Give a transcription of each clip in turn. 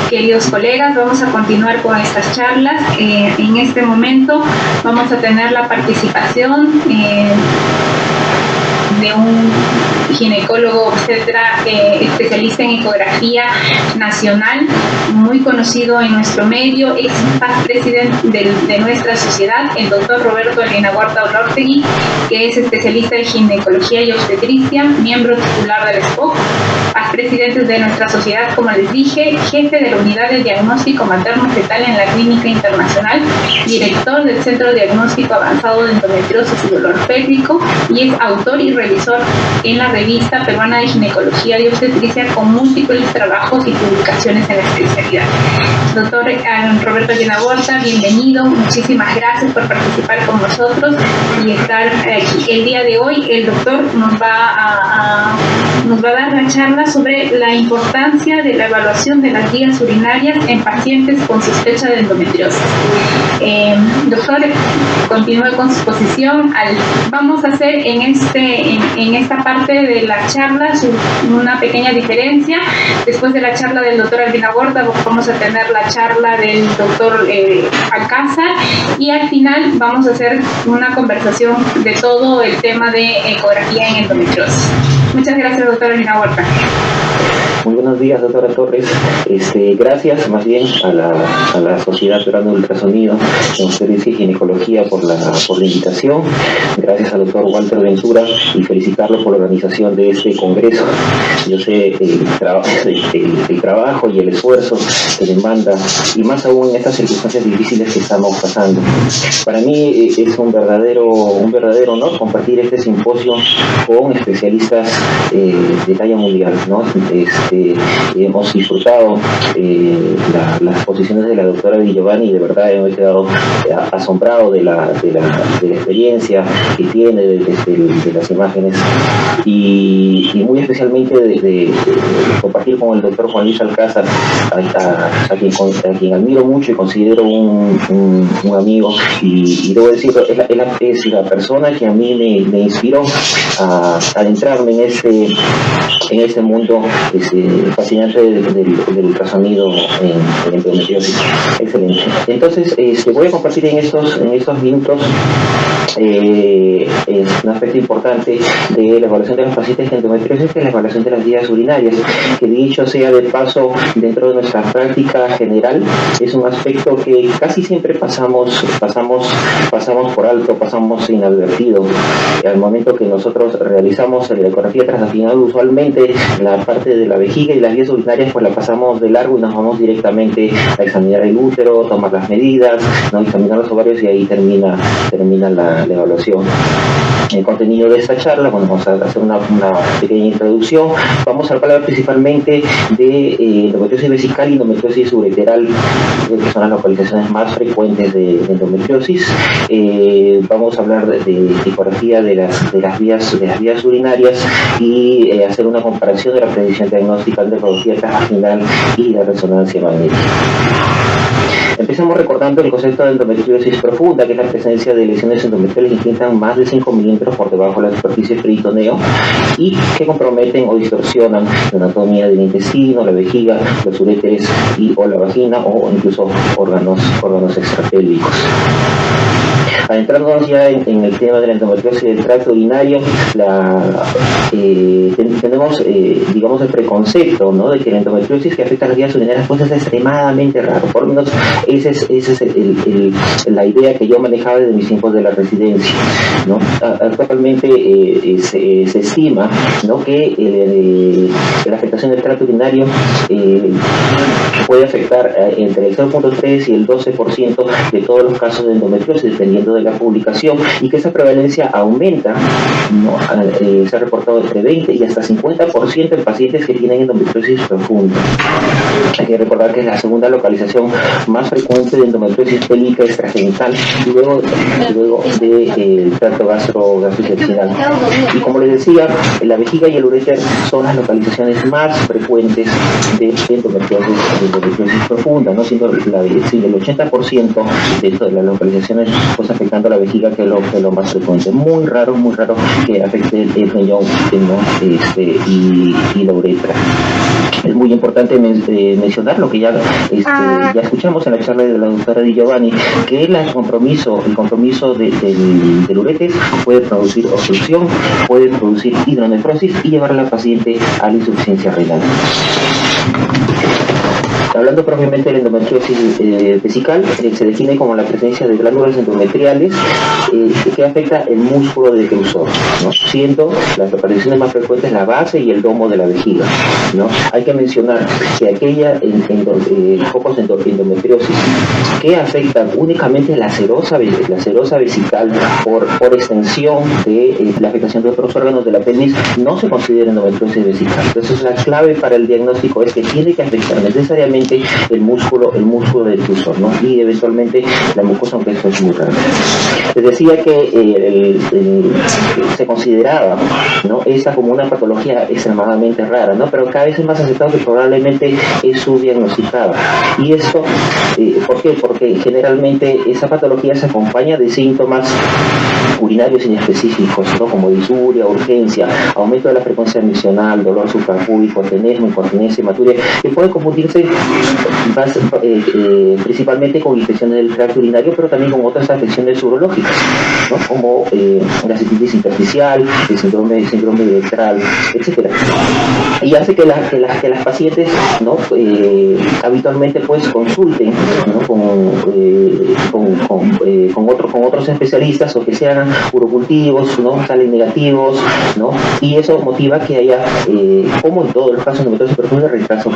Queridos colegas, vamos a continuar con estas charlas. En este momento vamos a tener la participación de un ginecólogo obstetra especialista en ecografía nacional, muy conocido en nuestro medio, ex presidente de nuestra sociedad, el doctor Roberto Huerta Olortegui, que es especialista en ginecología y obstetricia, miembro titular del SPOC, presidente de nuestra sociedad, como les dije, jefe de la unidad de diagnóstico materno-fetal en la Clínica Internacional, director del Centro de Diagnóstico Avanzado de Endometriosis y Dolor Pélvico, y es autor y revisor en la Revista Peruana de Ginecología y Obstetricia, con múltiples trabajos y publicaciones en la especialidad. Doctor Roberto Huerta, bienvenido, muchísimas gracias por participar con nosotros y estar aquí. El día de hoy el doctor nos va a dar la charla sobre la importancia de la evaluación de las vías urinarias en pacientes con sospecha de endometriosis. Doctor, continúe con su exposición. Vamos a hacer en esta parte de la charla una pequeña diferencia. Después de la charla del doctor Albina Huerta vamos a tener la charla del doctor Alcázar, y al final vamos a hacer una conversación de todo el tema de ecografía en endometriosis. Muchas gracias, doctora Albina Huerta. Muy buenos días, doctora Torres. Gracias más bien a la Sociedad Peruana de Ultrasonido en Obstetricia y Ginecología por la invitación. Gracias al doctor Walter Ventura y felicitarlo por la organización de este congreso. Yo sé el trabajo y el esfuerzo que demanda, y más aún en estas circunstancias difíciles que estamos pasando. Para mí es un verdadero honor compartir este simposio con especialistas de talla mundial, ¿no? Hemos disfrutado las exposiciones de la doctora Di Giovanni, y de verdad hemos quedado asombrado de la experiencia que tiene, de las imágenes, y muy especialmente de compartir con el doctor Juan Luis Alcázar, a quien admiro mucho y considero un amigo, y debo decirlo, es la persona que a mí me inspiró a adentrarme en este mundo fascinante del ultrasonido en endometriosis. Excelente. Entonces, voy a compartir en estos minutos un aspecto importante de la evaluación de los pacientes de endometriosis, que es la evaluación de las vías urinarias, que dicho sea de paso, dentro de nuestra práctica general, es un aspecto que casi siempre pasamos por alto, pasamos inadvertido. Al momento que nosotros realizamos la ecografía transvaginal, usualmente la parte de la vejiga y las vías urinarias pues la pasamos de largo y nos vamos directamente a examinar el útero, tomar las medidas, ¿no? Examinar los ovarios, y ahí termina la evaluación. El contenido de esta charla, vamos a hacer una pequeña introducción. Vamos a hablar principalmente de endometriosis vesical y endometriosis ureteral, que son las localizaciones más frecuentes de endometriosis. Vamos a hablar de ecografía de las vías urinarias, y hacer una comparación de la predicción diagnóstica de radiografía transvaginal y la resonancia magnética. Empecemos recordando el concepto de endometriosis profunda, que es la presencia de lesiones endometriales que intentan más de 5 milímetros por debajo de la superficie peritoneo y que comprometen o distorsionan la anatomía del intestino, la vejiga, los uréteres o la vagina, o incluso órganos extrapélvicos. Adentrándonos ya en el tema de la endometriosis del tracto urinario, tenemos, digamos, el preconcepto, ¿no?, de que la endometriosis que afecta a las vías urinarias pues es extremadamente raro. Por lo menos esa es la idea que yo manejaba desde mis tiempos de la residencia, ¿no? Actualmente se estima, ¿no?, que la afectación del tracto urinario puede afectar entre el 0.3 y el 12% de todos los casos de endometriosis, dependiendo de la publicación, y que esa prevalencia aumenta, ¿no? Se ha reportado entre 20 y hasta 50% en pacientes que tienen endometriosis profunda. Hay que recordar que es la segunda localización más frecuente de endometriosis pélvica extragenital, luego del tracto gastrointestinal. Y como les decía, la vejiga y el uréter son las localizaciones más frecuentes de endometriosis profunda, ¿no?, siendo el 80% de las localizaciones pues afectando a la vejiga, que es lo más frecuente. Muy raro que afecte el riñón, ¿no?, y la uretra. Es muy importante mencionar lo que ya escuchamos en la charla de la doctora Di Giovanni, que el compromiso del ureter puede producir obstrucción, puede producir hidronefrosis y llevar a la paciente a la insuficiencia renal. Hablando propiamente de la endometriosis vesical, se define como la presencia de glándulas endometriales que afecta el músculo detrusor, ¿no? Siendo las localizaciones más frecuentes la base y el domo de la vejiga, ¿no? Hay que mencionar que aquella focos de endometriosis que afectan únicamente la serosa vesical por extensión de la afectación de otros órganos de la pelvis no se considera endometriosis vesical. Entonces la clave para el diagnóstico es que tiene que afectar necesariamente el músculo detrusor, ¿no? Y eventualmente la mucosa, aunque esto es muy raro. Les decía que se consideraba, ¿no?, esa como una patología extremadamente rara, ¿no? Pero cada vez es más aceptado que probablemente es subdiagnosticada. Y esto, ¿por qué? Porque generalmente esa patología se acompaña de síntomas urinarios inespecíficos, ¿no?, como disuria, urgencia, aumento de la frecuencia misional, dolor suprapúbico, tenesmo, incontinencia, hematuria, que puede confundirse principalmente con infecciones del tracto urinario, pero también con otras afecciones urológicas, ¿no?, como la cistitis intersticial, el síndrome uretral, etcétera. Y hace que las pacientes, ¿no?, habitualmente pues consulten, ¿no?, con otros especialistas, o que sean urocultivos, ¿no?, salen negativos, ¿no? Y eso motiva que haya, como en todo el caso de endometriosis profunda, retraso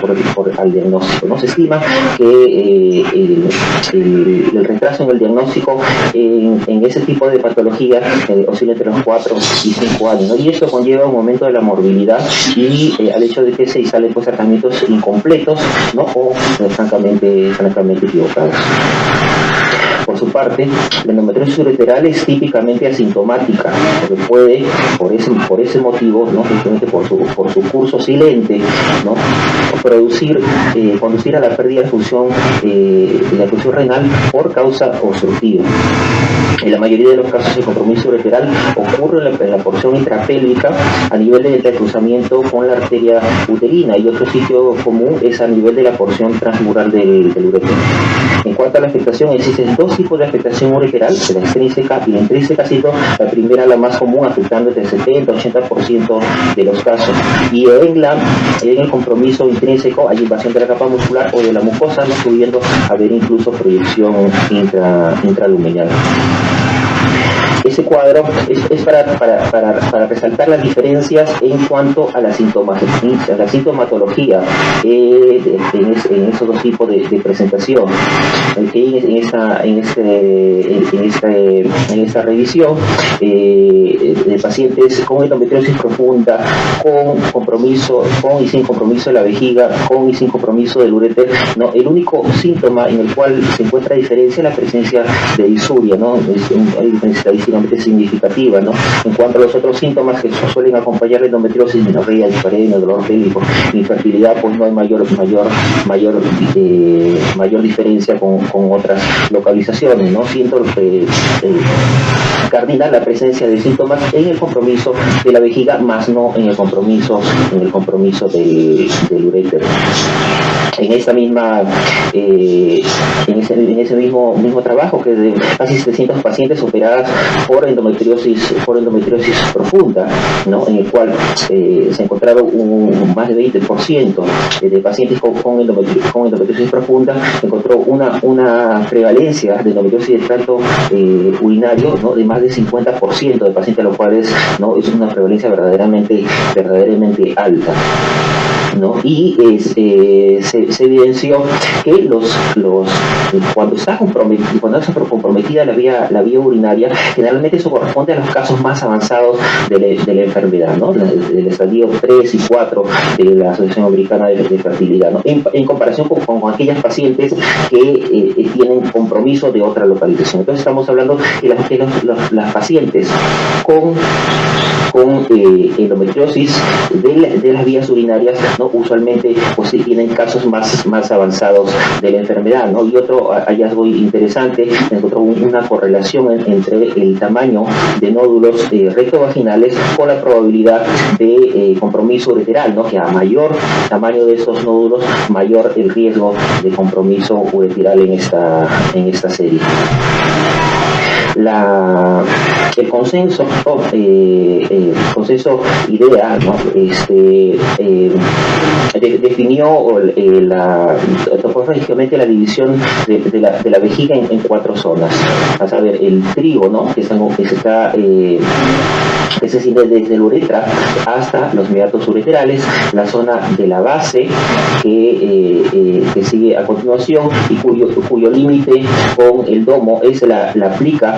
al diagnóstico, ¿no? Se estima que el retraso en el diagnóstico en ese tipo de patología oscila entre los 4 y 5 años, ¿no? Y eso conlleva un aumento de la morbilidad y al hecho de que se salen pues tratamientos incompletos, ¿no?, o francamente equivocados. Por su parte, la endometriosis ureteral es típicamente asintomática, porque puede, por ese motivo, ¿no?, simplemente por su curso silente, ¿no?, conducir a la pérdida de función renal por causa obstructiva. En la mayoría de los casos, el compromiso ureteral ocurre en la porción intrapélvica a nivel del entrecruzamiento con la arteria uterina, y otro sitio común es a nivel de la porción transmural del ureter. En cuanto a la afectación, existen dos tipos de afectación ureteral, la extrínseca y la intrínseca, siendo la primera la más común, afectando entre el 70-80% de los casos. Y en el compromiso intrínseco hay invasión de la capa muscular o de la mucosa, no pudiendo haber incluso proyección intraluminal. Ese cuadro es para resaltar las diferencias en cuanto a la sintomatología en esos dos tipos de presentación. En esta revisión de pacientes con endometriosis profunda, con y sin compromiso de la vejiga, con y sin compromiso del ureter, ¿no? El único síntoma en el cual se encuentra diferencia es la presencia de disuria, ¿no? Hay diferencia estadísticamente significativa, ¿no? En cuanto a los otros síntomas que suelen acompañar la endometriosis, menorrea, dispareunia, dolor pélvico, infertilidad, pues no hay mayor diferencia con otras localizaciones, ¿no? Siendo cardinal la presencia de síntomas en el compromiso de la vejiga, más no en el compromiso del uréter. En ese mismo trabajo, que de casi 700 pacientes operadas por endometriosis profunda, ¿no?, en el cual se encontraron más de 20% de pacientes con endometriosis profunda, encontró una prevalencia de endometriosis de tracto urinario, ¿no?, de más de 50% de pacientes, lo cual es una prevalencia verdaderamente alta, ¿no? Y se evidenció que cuando está comprometida la vía urinaria, generalmente eso corresponde a los casos más avanzados de la enfermedad, ¿no?, del estadio 3 y 4 de la Asociación Americana de Fertilidad, ¿no?, en comparación con aquellas pacientes que tienen compromiso de otra localización. Entonces estamos hablando que las pacientes con endometriosis de las vías urinarias, ¿no?, ¿no? Usualmente pues sí tienen casos más avanzados de la enfermedad, ¿no? Y otro hallazgo interesante, encontró una correlación entre el tamaño de nódulos rectovaginales con la probabilidad de compromiso ureteral, ¿no? Que a mayor tamaño de estos nódulos, mayor el riesgo de compromiso ureteral en esta serie. El consenso, consenso IDEA, ¿no? Definió topográficamente la división de la vejiga en 4 zonas. A saber, el trigo, ¿no? que se extiende desde la uretra hasta los meatos ureterales, la zona de la base que sigue a continuación y cuyo límite con el domo es la plica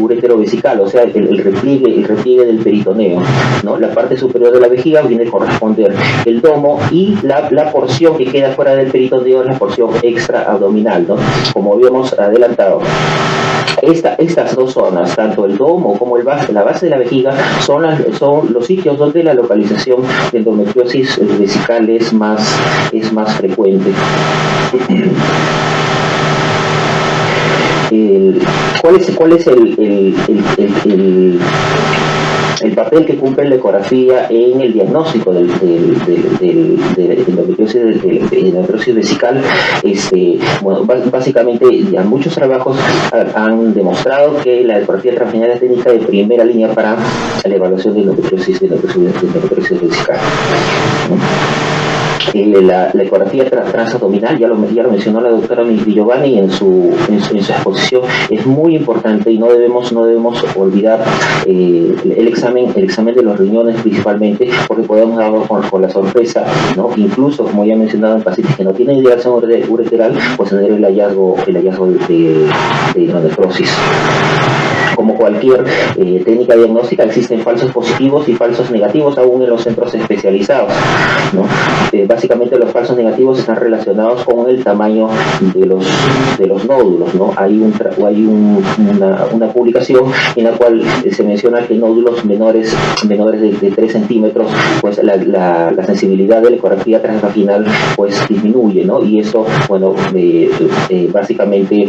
ureterovesical, o sea, el repliegue del peritoneo, ¿no? La parte superior de la vejiga viene a corresponder el domo y la porción que queda fuera del peritoneo es la porción extraabdominal, ¿no? Como habíamos adelantado. Estas 2 zonas, tanto el domo como la base de la vejiga, son los sitios donde la localización de endometriosis vesical es más frecuente. ¿Cuál es el papel que cumple la ecografía en el diagnóstico de endometriosis vesical? Bueno, básicamente ya muchos trabajos han demostrado que la ecografía transvaginal es técnica de primera línea para la evaluación de endometriosis vesical. La ecografía transabdominal, ya lo mencionó la doctora Giovanni en su exposición, es muy importante y no debemos olvidar el examen de los riñones principalmente, porque podemos dar con la sorpresa, ¿no? Incluso, como ya he mencionado, en pacientes que no tienen dilatación ureteral, pues tener el hallazgo de hidronefrosis. Como cualquier técnica diagnóstica, existen falsos positivos y falsos negativos aún en los centros especializados, ¿no? Básicamente los falsos negativos están relacionados con el tamaño de los nódulos, ¿no? Hay una publicación en la cual se menciona que nódulos menores de 3 centímetros, pues la sensibilidad de la ecografía transvaginal pues disminuye, ¿no? Y eso, bueno, básicamente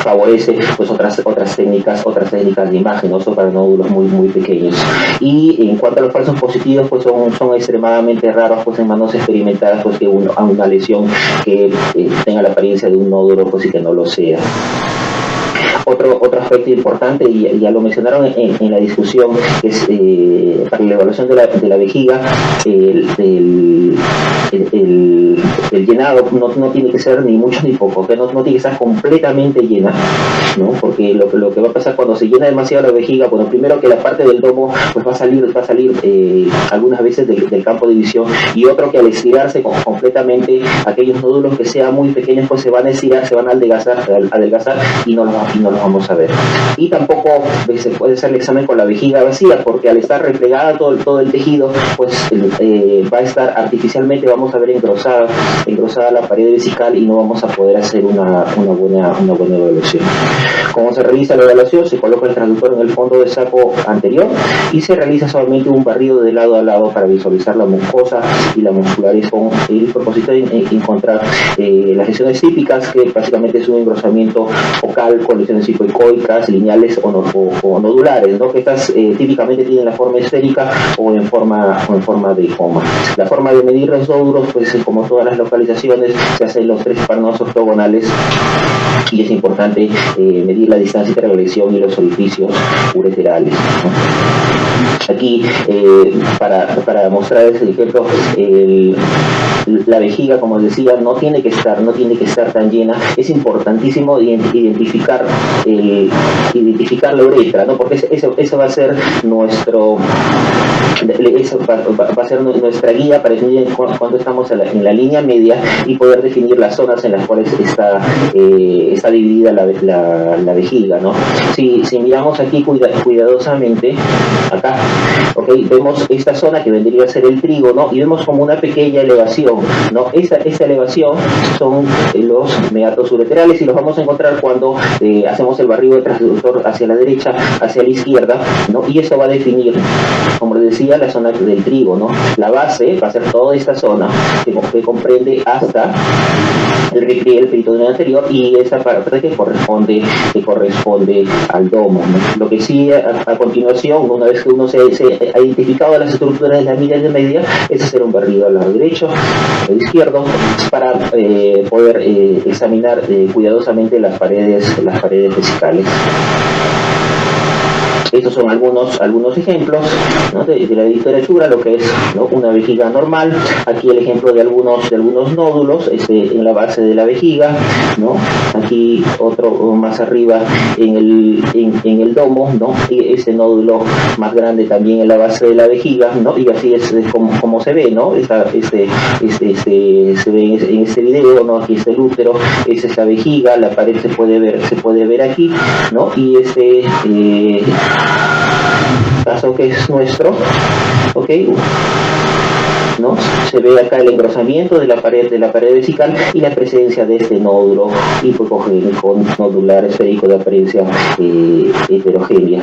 favorece pues otras técnicas de imagen, ¿no? Para nódulos muy pequeños. Y en cuanto a los falsos positivos, pues son extremadamente raros pues en manos experimentadas, pues que una lesión que tenga la apariencia de un nódulo pues y que no lo sea. Otro aspecto importante, y ya lo mencionaron en la discusión, es para la evaluación de la vejiga, el llenado no tiene que ser ni mucho ni poco, que no tiene que estar completamente llena, ¿no? Porque lo que va a pasar cuando se llena demasiado la vejiga, bueno, primero que la parte del domo pues va a salir algunas veces del campo de visión, y otro que al estirarse completamente aquellos nódulos que sean muy pequeños pues se van a estirar, se van a adelgazar y no los vamos a ver. Y tampoco se puede hacer el examen con la vejiga vacía, porque al estar replegada todo el tejido, pues va a estar artificialmente, vamos a ver engrosada la pared vesical y no vamos a poder hacer una buena evaluación. ¿Cómo se realiza la evaluación? Se coloca el transductor en el fondo del saco anterior y se realiza solamente un barrido de lado a lado para visualizar la mucosa y la musculares con el propósito de encontrar las lesiones típicas, que básicamente es un engrosamiento focal con lesiones hipoicoicas, lineales o nodulares, ¿no? Que estas típicamente tienen la forma esférica o en forma de coma. La forma de medir los nódulos, pues como todas las localizaciones, se hacen los 3 panos ortogonales, y es importante medir la distancia entre la lesión y los orificios ureterales, ¿no? Aquí, para mostrar ese ejemplo, la vejiga, como decía, no tiene que estar tan llena. Es importantísimo identificar la uretra, ¿no? Porque eso va a ser nuestra guía para definir cuando estamos en la línea media y poder definir las zonas en las cuales está dividida la vejiga, ¿no? Si miramos aquí cuidadosamente, acá, ¿okay? Vemos esta zona que vendría a ser el trigo, ¿no? Y vemos como una pequeña elevación, ¿no? Esta elevación son los meatos ureterales, y los vamos a encontrar cuando hacemos el barrido de transductor hacia la derecha, hacia la izquierda, ¿no? Y eso va a definir, como les decía, sería la zona del trigo, ¿no? La base va a ser toda esta zona que comprende hasta el peritoneo anterior, y esa parte que corresponde al domo, ¿no? Lo que sí, a continuación, una vez que uno se ha identificado las estructuras de la pirámide media, es hacer un barrido al lado derecho, al izquierdo, para poder examinar cuidadosamente las paredes vesicales. Estos son algunos ejemplos, ¿no? de la literatura, lo que es, ¿no? una vejiga normal. Aquí el ejemplo de algunos nódulos en la base de la vejiga, ¿no? Aquí otro más arriba en el domo, ¿no? Y ese nódulo más grande también en la base de la vejiga, ¿no? Y así es como se ve, ¿no? Se ve en este video, ¿no? Aquí está el útero, esa es la vejiga, la pared se puede ver aquí, ¿no? Y caso que es nuestro, ¿ok? ¿No? Se ve acá el engrosamiento de la pared vesical y la presencia de este nódulo hipocogénico nodular esférico de apariencia heterogénea.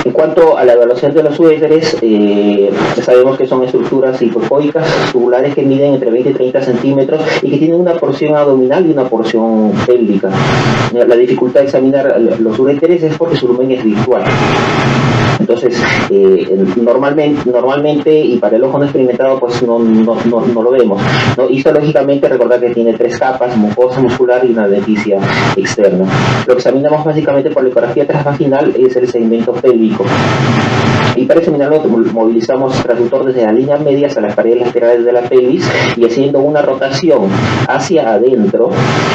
En cuanto a la evaluación de los uréteres, sabemos que son estructuras hipocoicas tubulares que miden entre 20 y 30 centímetros y que tienen una porción abdominal y una porción pélvica. La dificultad de examinar los uréteres es porque su volumen es virtual. Entonces, normalmente, y para el ojo no experimentado, pues no lo vemos, ¿no? Histológicamente, recordar que tiene 3 capas: mucosa muscular y una adventicia externa. Lo que examinamos básicamente por la ecografía transvaginal es el segmento pélvico. Y para examinarlo movilizamos transductor desde la línea media hacia las paredes laterales de la pelvis, y haciendo una rotación hacia adentro,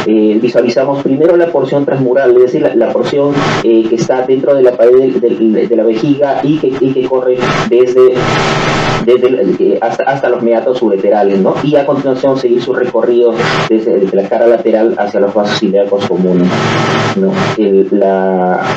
visualizamos primero la porción transmural, es decir, la porción que está dentro de la pared de la vejiga y que corre desde hasta los meatos ureterales, ¿no? Y a continuación seguir su recorrido desde la cara lateral hacia los vasos ilíacos comunes, ¿no?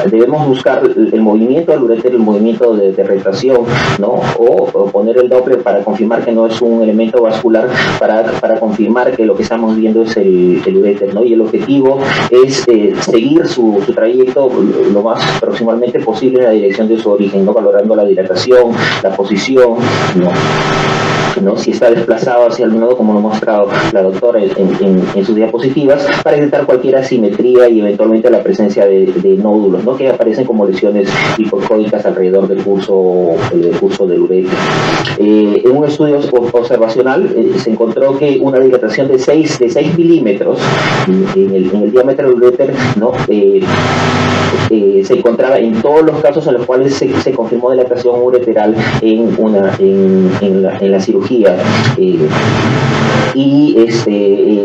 Debemos buscar el movimiento del uréter, el movimiento de retracción, ¿no? O poner el Doppler para confirmar que no es un elemento vascular, para confirmar que lo que estamos viendo es el uréter, ¿no? Y el objetivo es seguir su trayecto lo más proximalmente posible en la dirección de su origen, ¿no? Valorando la dilatación, la posición, ¿no? Si está desplazado hacia el nodo, como lo ha mostrado la doctora en sus diapositivas, para detectar cualquier asimetría y eventualmente la presencia de nódulos, ¿no? Que aparecen como lesiones hipocoicas alrededor del curso del uréter. En un estudio observacional se encontró que una dilatación de 6 milímetros en el diámetro del uréter, ¿no? Se encontraba en todos los casos en los cuales se confirmó dilatación ureteral en la cirugía.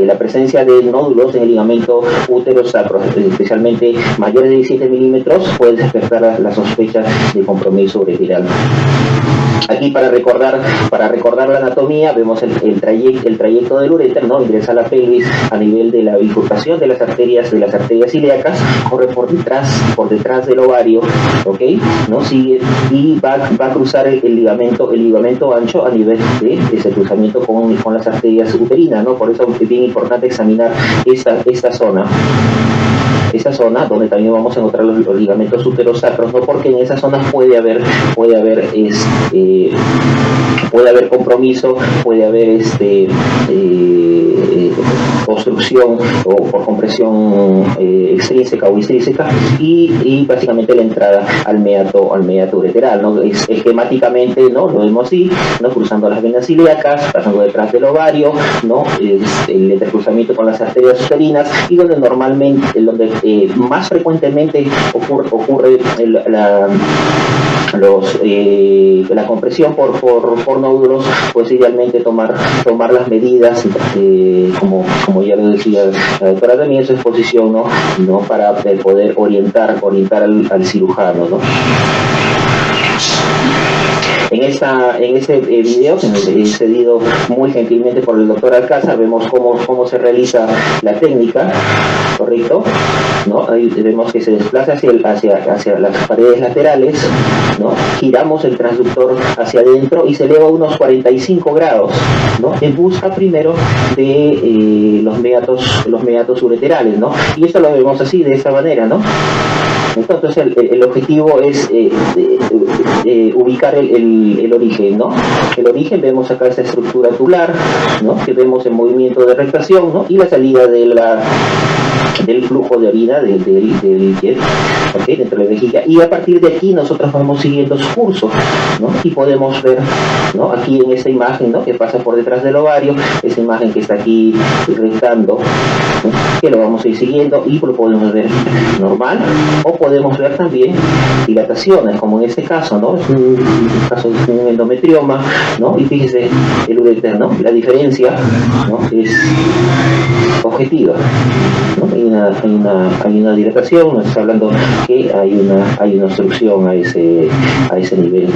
La presencia de nódulos en el ligamento útero-sacro, especialmente mayores de 17 milímetros, puede despertar la sospecha de compromiso ureteral. Aquí, para recordar la anatomía, vemos el trayecto del uréter, ¿no? Ingresa a la pelvis a nivel de la bifurcación de las arterias ilíacas, corre por detrás del ovario, ¿ok? ¿No? Sigue y va a cruzar el ligamento ancho a nivel de ese cruzamiento con las arterias uterinas, ¿no? Por eso es bien importante examinar esta zona donde también vamos a encontrar los ligamentos uterosacros, ¿no? Porque en esa zona puede haber compromiso, puede haber obstrucción o por compresión extrínseca o intrínseca, y básicamente la entrada al meato ureteral, ¿no? Esquemáticamente, ¿no? Lo vemos así, ¿no? Cruzando las venas ilíacas, pasando detrás del ovario, ¿no? El intercruzamiento con las arterias uterinas, y donde más frecuentemente ocurre la compresión por nódulos, pues idealmente tomar las medidas, como ya lo decía la doctora también en su exposición, ¿no? Para poder orientar al cirujano, ¿no? En este video, cedido muy gentilmente por el doctor Alcázar, vemos cómo se realiza la técnica, ¿correcto? ¿No? Ahí vemos que se desplaza hacia las paredes laterales, ¿no? Giramos el transductor hacia adentro y se eleva unos 45 grados, ¿no? En busca primero de los meatos ureterales, ¿no? Y esto lo vemos así, de esa manera, ¿no? Entonces el objetivo es ubicar el origen, ¿no? El origen, vemos acá esta estructura tubular, ¿no? Que vemos en movimiento de rectación, ¿no? Y la salida del flujo de orina del jet, ¿okay? Dentro de la vejiga, y a partir de aquí nosotros vamos siguiendo su curso, ¿no? Y podemos ver, ¿no? Aquí en esta imagen, ¿no? Que pasa por detrás del ovario, esta imagen que está aquí rectando, ¿no? Que lo vamos a ir siguiendo y lo podemos ver normal, o podemos ver también dilataciones, como en este caso, ¿no? Es un caso de un endometrioma, ¿no? Y fíjese el uréter, ¿no? La diferencia, ¿no? Es objetiva, ¿no? Hay una dilatación, nos está hablando que hay una obstrucción a ese nivel.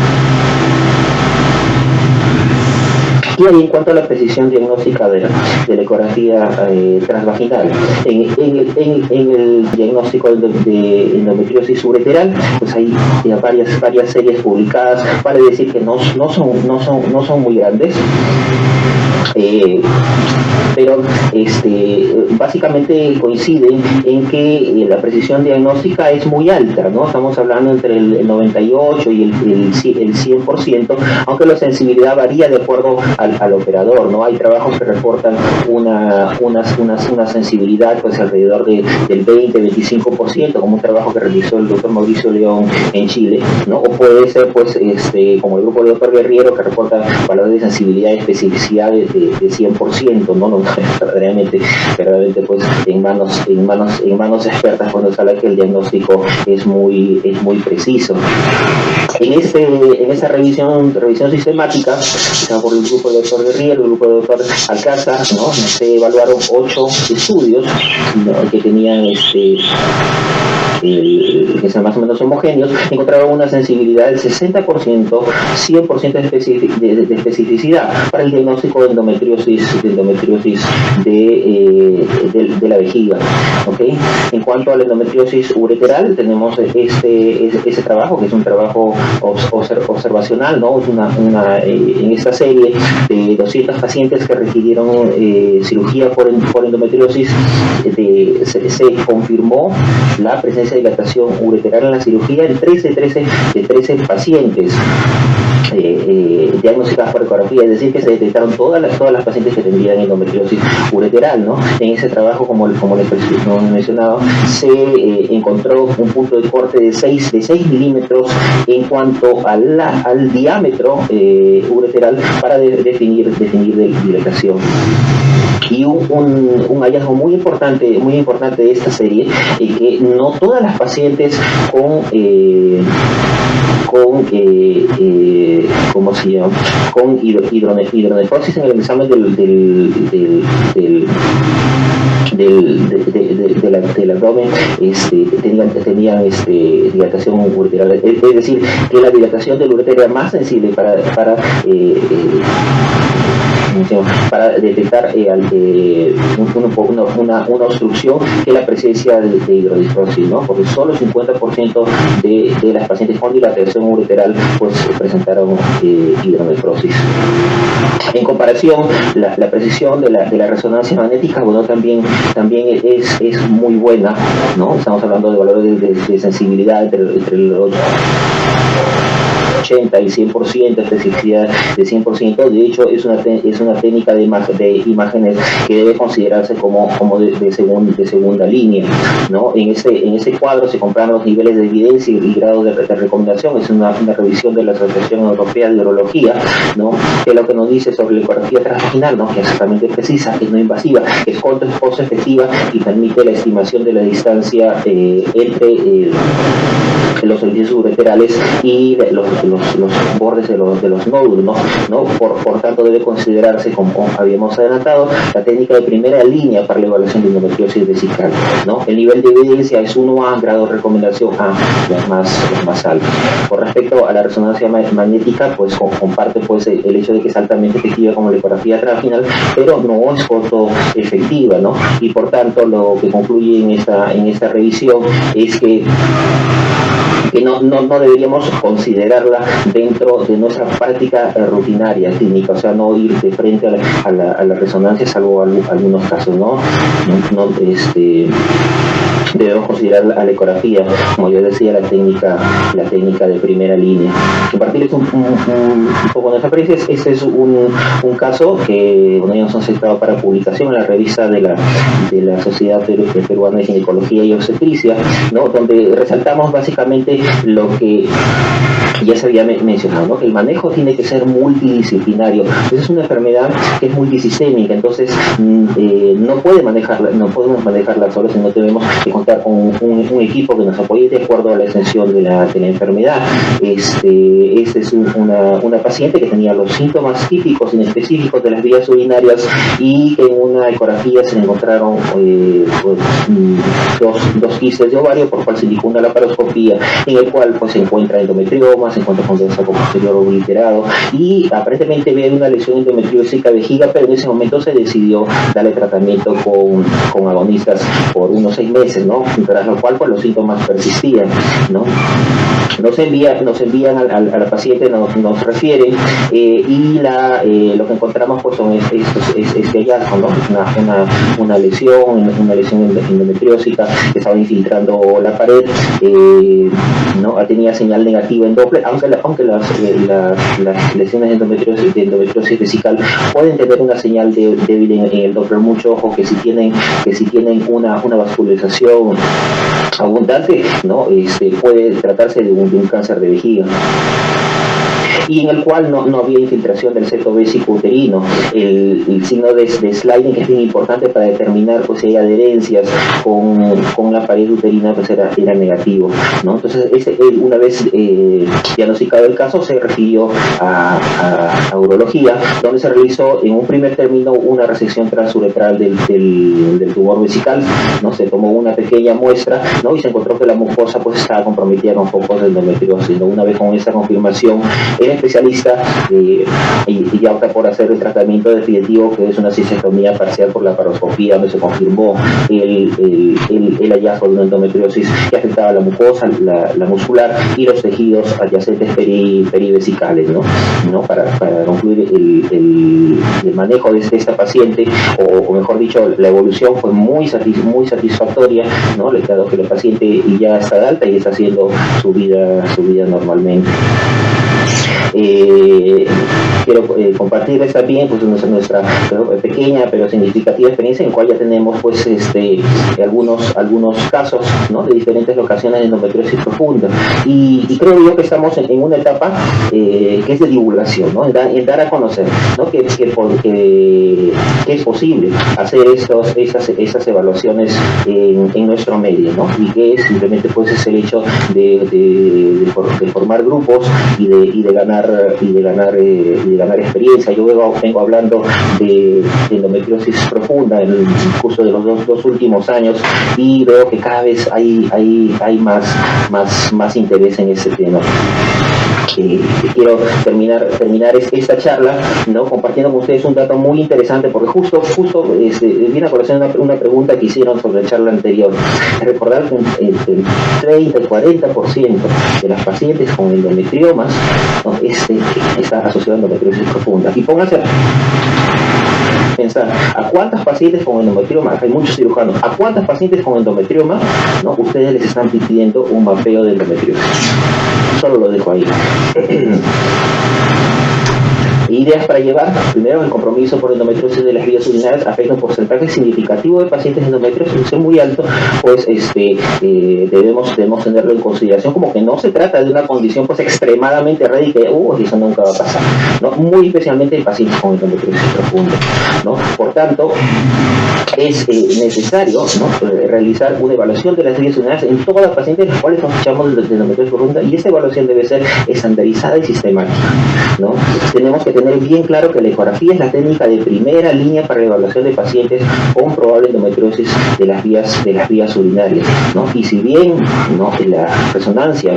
Y ahí, en cuanto a la precisión diagnóstica de la ecografía transvaginal, en el diagnóstico de endometriosis ureteral, pues hay varias series publicadas, vale decir que no son muy grandes. Pero básicamente coinciden en que la precisión diagnóstica es muy alta, ¿no? Estamos hablando entre el 98 y el 100%, aunque la sensibilidad varía de acuerdo al operador, ¿no? Hay trabajos que reportan una sensibilidad pues alrededor del 20-25%, como un trabajo que realizó el doctor Mauricio León en Chile, ¿no? O puede ser pues como el grupo del doctor Guerriero, que reporta valores de sensibilidad y especificidad de 100%, ¿no? Verdaderamente pues en manos expertas, cuando sale que el diagnóstico es muy preciso. En esa revisión sistemática, por el grupo del doctor Guerriero, el grupo del doctor Alcázar, ¿no? Se evaluaron 8 estudios, ¿no? Que tenían que sean más o menos homogéneos, encontraron una sensibilidad del 60%, 100% de especificidad para el diagnóstico de endometriosis de la vejiga, ¿okay? En cuanto a la endometriosis ureteral, tenemos ese trabajo, que es un trabajo observacional, ¿no? Es en esta serie de 200 pacientes que requirieron cirugía por endometriosis, se confirmó la presencia de dilatación ureteral en la cirugía en 13 pacientes diagnosticadas por ecografía, es decir, que se detectaron todas las pacientes que tendrían endometriosis ureteral, ¿no? En ese trabajo, como les he mencionado, se encontró un punto de corte de 6 milímetros en cuanto al diámetro ureteral para definir dilatación. Y un hallazgo muy importante de esta serie es que no todas las pacientes con ¿cómo se llama? Con hidronefrosis en el examen del abdomen tenían dilatación ureteral, es decir, que la dilatación del ureter era más sensible para detectar una obstrucción que la presencia de hidronefrosis, ¿no? Porque solo el 50% de las pacientes con dilatación ureteral pues presentaron hidronefrosis. En comparación, la precisión de la resonancia magnética, bueno, también es muy buena, ¿no? Estamos hablando de valores de sensibilidad entre los 80 y 100%, especificidad de 100%. De hecho, es una técnica de imágenes que debe considerarse como de segunda línea, ¿no? En ese cuadro se comparan los niveles de evidencia y grado de recomendación. Es una revisión de la Asociación Europea de Urología, ¿no? Que lo que nos dice sobre la ecografía transvaginal, ¿no? Que es exactamente precisa, es no invasiva, es costo efectiva y permite la estimación de la distancia entre los orificios ureterales y los bordes de los nódulos, ¿no? Por tanto, debe considerarse, como habíamos adelantado, la técnica de primera línea para la evaluación de endometriosis vesical, ¿no? El nivel de evidencia es 1A, grado de recomendación A, los más altos. Con respecto a la resonancia magnética, pues comparte pues el hecho de que es altamente efectiva como la ecografía transvaginal, pero no es costo efectiva, ¿no? Y por tanto, lo que concluye en esta revisión es que no deberíamos considerarla dentro de nuestra práctica rutinaria clínica, o sea, no ir de frente a la resonancia, salvo algunos casos, ¿no? debemos considerar a la ecografía, como yo decía, la técnica de primera línea. Compartirles un poco de experiencias. Este es un caso que ya nos han aceptado para publicación en la revista de la Sociedad Peruana de Ginecología y Obstetricia, ¿no? Donde resaltamos básicamente lo que ya se había mencionado, ¿no? Que el manejo tiene que ser multidisciplinario. Es una enfermedad que es multisistémica, entonces no podemos manejarla solos, sino tenemos que contar con un equipo que nos apoye de acuerdo a la extensión de la enfermedad. Esta es una paciente que tenía los síntomas típicos y específicos de las vías urinarias, y en una ecografía se encontraron dos quistes de ovario, por cual se indicó una laparoscopía, en el cual pues se encuentra endometrioma, se encuentra con saco posterior obliterado, y aparentemente había una lesión endometriósica vejiga, pero en ese momento se decidió darle tratamiento con agonistas por unos 6 meses, ¿no? Tras lo cual pues los síntomas persistían, ¿no? Nos envían a la paciente, nos refieren, y lo que encontramos pues son este hallazgo, ¿no? Una lesión endometriósica que estaba infiltrando la pared, ¿no? Tenía señal negativa en Doppler, aunque las lesiones de endometriosis vesical pueden tener una señal débil en el Doppler. Mucho ojo que si tienen una vascularización abundante, ¿no? Puede tratarse de un cáncer de vejiga, y en el cual no había infiltración del septo vésico uterino. El signo de sliding, que es bien importante para determinar pues, si hay adherencias con la pared uterina, pues era negativo, ¿no? Entonces, una vez diagnosticado el caso, se refirió a urología, donde se realizó en un primer término una resección transuretral del tumor vesical, ¿no? Se tomó una pequeña muestra, ¿no? Y se encontró que la mucosa pues estaba comprometida con focos de endometriosis, ¿no? Una vez con esa confirmación, el especialista y ya opta por hacer el tratamiento definitivo, que es una cistectomía parcial por laparoscopía, donde se confirmó el hallazgo de una endometriosis que afectaba la mucosa, la muscular y los tejidos adyacentes perivesicales, ¿no? Para concluir el manejo de esta paciente, o mejor dicho, la evolución fue muy satisfactoria, ¿no? Dado que la paciente ya está de alta y está haciendo su vida normalmente. Quiero compartirles también pues nuestra pequeña pero significativa experiencia, en la cual ya tenemos pues algunos casos, ¿no? De diferentes locaciones de endometriosis profunda, y creo yo que estamos en una etapa que es de divulgación, ¿no? En dar a conocer, ¿no? que es posible hacer esas evaluaciones en nuestro medio, ¿no? Y que simplemente pues es el hecho de formar grupos y de ganar experiencia. Yo vengo hablando de endometriosis profunda en el curso de los dos últimos años, y veo que cada vez hay más interés en ese tema. Quiero terminar esta charla, ¿no? Compartiendo con ustedes un dato muy interesante, porque justo viene a colación una pregunta que hicieron sobre la charla anterior. Recordar que el 30 y 40% de las pacientes con endometriomas, ¿no? Está asociado a endometriosis profunda. Y pónganse a pensar, ¿a cuántas pacientes con endometrioma? Hay muchos cirujanos. ¿A cuántas pacientes con endometrioma, ¿no? Ustedes les están pidiendo un mapeo de endometriosis? Solo lo dejo ahí. Ideas para llevar: primero, el compromiso por endometriosis de las vías urinarias afecta un porcentaje significativo de pacientes de endometriosis, es muy alto, pues debemos tenerlo en consideración, como que no se trata de una condición pues extremadamente rara y que eso nunca va a pasar, ¿no? Muy especialmente en pacientes con endometriosis profunda, ¿no? Por tanto, es necesario, ¿no? Realizar una evaluación de las vías urinarias en todas las pacientes las cuales sospechamos de endometriosis profunda, y esta evaluación debe ser estandarizada y sistemática, ¿no? Tenemos que tener bien claro que la ecografía es la técnica de primera línea para la evaluación de pacientes con probable endometriosis de las vías urinarias, ¿no? Y si bien, ¿no?, la resonancia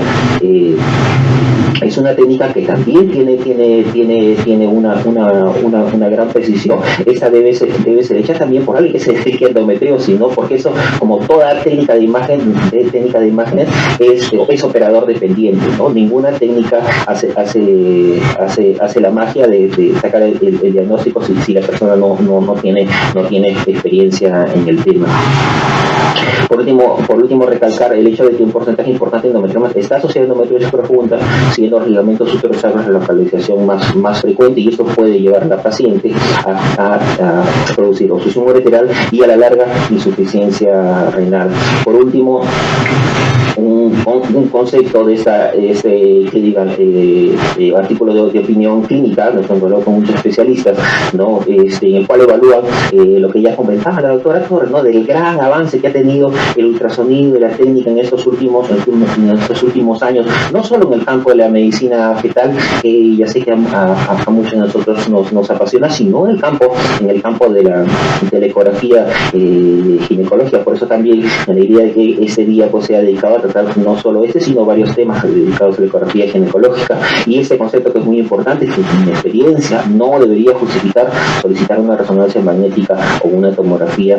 es una técnica que también tiene una gran precisión, esa debe ser hecha también por alguien que se dedique a endometriosis, ¿no? Porque eso, como toda técnica de imágenes, es operador dependiente, ¿no? Ninguna técnica hace la magia de sacar el diagnóstico si la persona no tiene experiencia en el tema. Por último, recalcar el hecho de que un porcentaje importante de endometrioma está asociado a endometriosis profunda, siendo los ligamentos uterosacros la localización más frecuente, y esto puede llevar a la paciente a producir obstrucción ureteral y a la larga insuficiencia renal. Por último, un concepto de artículo de opinión clínica, nos encontramos con muchos especialistas, ¿no? En el cual evalúan lo que ya comentaba la doctora Torres, ¿no? Del gran avance que ha tenido el ultrasonido y la técnica en estos últimos años, no solo en el campo de la medicina fetal, que ya sé que a muchos de nosotros nos apasiona, sino en el campo de la ecografía ginecológica. Por eso también me alegría de que este día pues sea dedicado a tratar no solo sino varios temas dedicados a la ecografía ginecológica, y este concepto que es muy importante, que en mi experiencia no debería justificar solicitar una resonancia magnética o una tomografía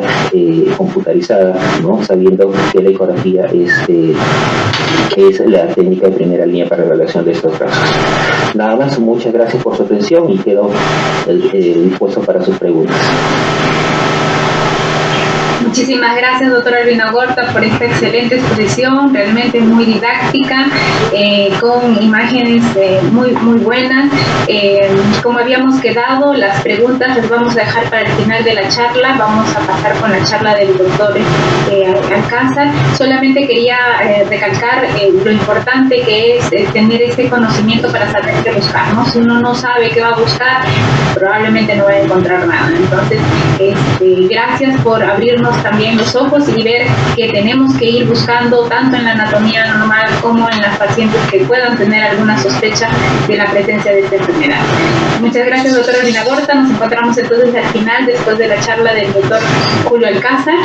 computarizada, ¿no? Sabiendo que la ecografía es la técnica de primera línea para la evaluación de estos casos. Nada más, muchas gracias por su atención y quedo dispuesto para sus preguntas. Muchísimas gracias, doctora Albina Gorta, por esta excelente exposición, realmente muy didáctica, con imágenes muy buenas. Como habíamos quedado, las preguntas las vamos a dejar para el final de la charla. Vamos a pasar con la charla del doctor Alcázar. Solamente quería recalcar lo importante que es tener ese conocimiento para saber qué buscar, ¿no? Si uno no sabe qué va a buscar, probablemente no va a encontrar nada. Entonces, gracias por abrirnos también los ojos y ver que tenemos que ir buscando tanto en la anatomía normal como en las pacientes que puedan tener alguna sospecha de la presencia de esta enfermedad. Muchas gracias, doctora Albina Gorta. Nos encontramos entonces al final, después de la charla del doctor Julio Alcázar.